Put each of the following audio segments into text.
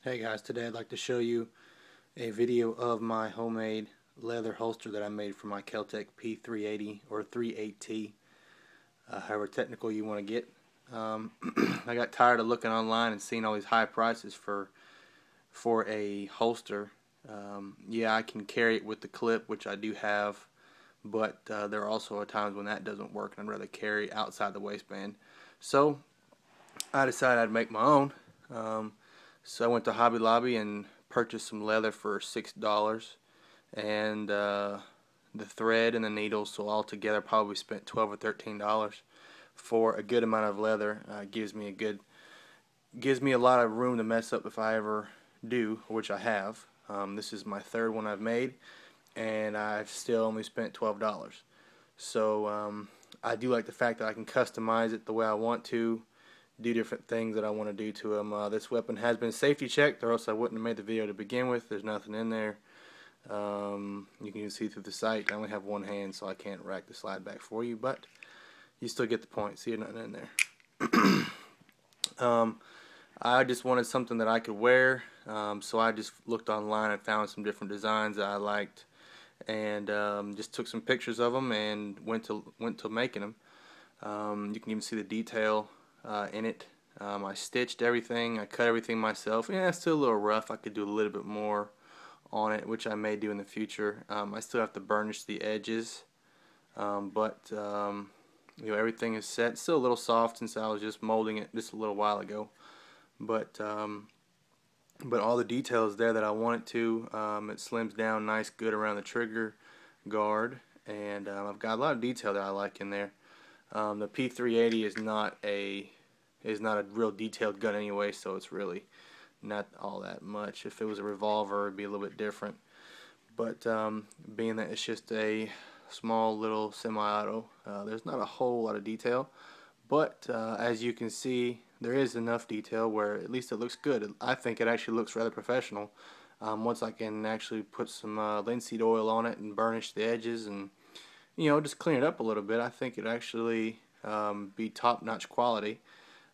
Hey guys, today I'd like to show you a video of my homemade leather holster that I made for my Keltec P380 or 38T, however technical you want to get. I got tired of looking online and seeing all these high prices for a holster. Yeah, I can carry it with the clip, which I do have, but there are also times when that doesn't work and I'd rather carry outside the waistband. So I decided I'd make my own. So I went to Hobby Lobby and purchased some leather for $6 and the thread and the needles, so altogether probably spent $12 or $13 for a good amount of leather. Gives me a lot of room to mess up if I ever do, which I have. This is my third one I've made, and I've still only spent $12. So I do like the fact that I can customize it the way I want to, do different things that I want to do to them. This weapon has been safety checked, or else I wouldn't have made the video to begin with. There's nothing in there. You can see through the sight. I only have one hand, so I can't rack the slide back for you, but you still get the point. See, nothing in there. I just wanted something that I could wear, so I just looked online and found some different designs that I liked, and just took some pictures of them and went to making them. You can even see the detail in it. I stitched everything, I cut everything myself. Yeah, it's still a little rough. I could do a little bit more on it, which I may do in the future. I still have to burnish the edges, but you know, everything is set. It's still a little soft since I was just molding it just a little while ago, but all the details there that I want it to. It slims down nice, good around the trigger guard, and I've got a lot of detail that I like in there. The P380 is not a real detailed gun anyway, so it's really not all that much. If it was a revolver, it'd be a little bit different. But being that it's just a small little semi-auto, there's not a whole lot of detail. But as you can see, there is enough detail where at least it looks good. I think it actually looks rather professional. Once I can actually put some linseed oil on it and burnish the edges and, you know, just clean it up a little bit, I think it actually be top-notch quality.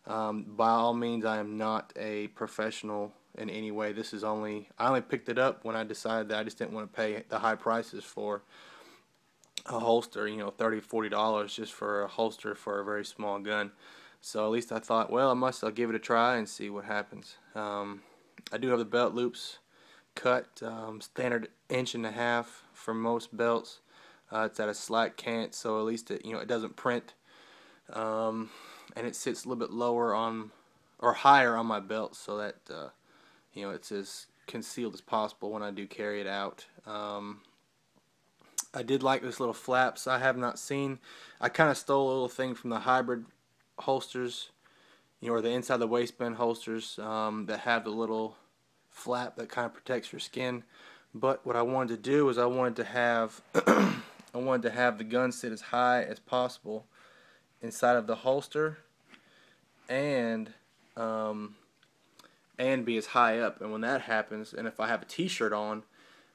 By all means, I am not a professional in any way. I only picked it up when I decided that I just didn't want to pay the high prices for a holster, you know, $30, $40 just for a holster for a very small gun. So at least I thought, well, I'll give it a try and see what happens. I do have the belt loops cut, standard 1.5 inch for most belts. It's at a slack cant, so at least it doesn't print. And it sits a little bit lower on, or higher on my belt, so that it's as concealed as possible when I do carry it out. I did like this little flaps. I have not seen. I kind of stole a little thing from the hybrid holsters, or the inside the waistband holsters that have the little flap that kind of protects your skin. But what I wanted to do is I wanted to have I wanted to have the gun sit as high as possible inside of the holster and be as high up. And when that happens, and if I have a t-shirt on,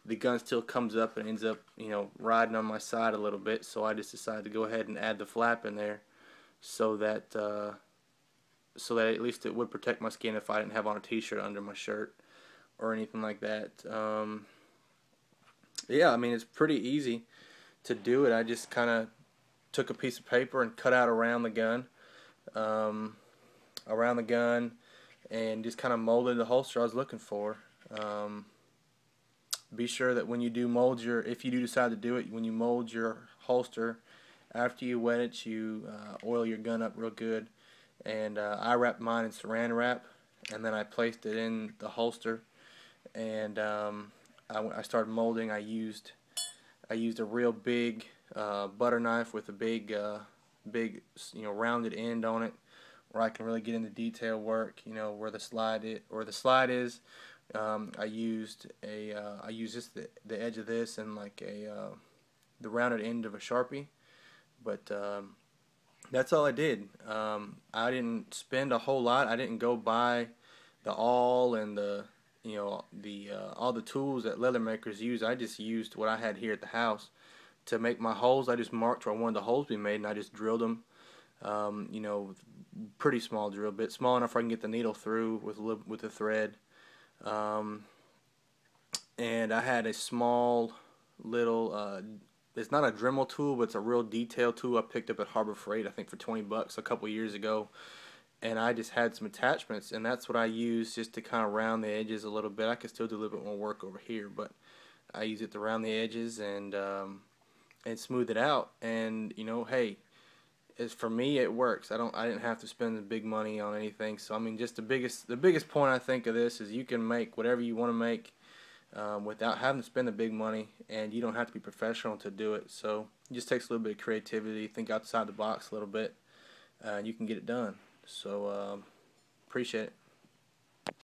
the gun still comes up and ends up, riding on my side a little bit. So I just decided to go ahead and add the flap in there so that at least it would protect my skin if I didn't have on a t-shirt under my shirt or anything like that. Yeah, I mean, it's pretty easy to do it. I just kind of took a piece of paper and cut out around the gun, and just kind of molded the holster I was looking for. Be sure that when you do mold if you do decide to do it, when you mold your holster, after you wet it, you oil your gun up real good. And I wrapped mine in saran wrap, and then I placed it in the holster, and I started molding. I used a real big butter knife with a big rounded end on it, where I can really get into detail work. Where the slide is. I used just the edge of this and like the rounded end of a Sharpie, but that's all I did. I didn't spend a whole lot. I didn't go buy the awl and all the tools that leather makers use. I just used what I had here at the house to make my holes. I just marked where I wanted the holes to be made, and I just drilled them. Pretty small drill bit, small enough where I can get the needle through with the thread. Um, and I had a small little it's not a Dremel tool, but it's a real detail tool I picked up at Harbor Freight, I think for 20 bucks a couple years ago. And I just had some attachments, and that's what I use just to kind of round the edges a little bit. I could still do a little bit more work over here, but I use it to round the edges and smooth it out. And you know, hey, as for me, it works. I didn't have to spend the big money on anything. So I mean, just the biggest point I think of this is you can make whatever you want to make without having to spend the big money, and you don't have to be professional to do it. So it just takes a little bit of creativity, think outside the box a little bit, and you can get it done. So appreciate it.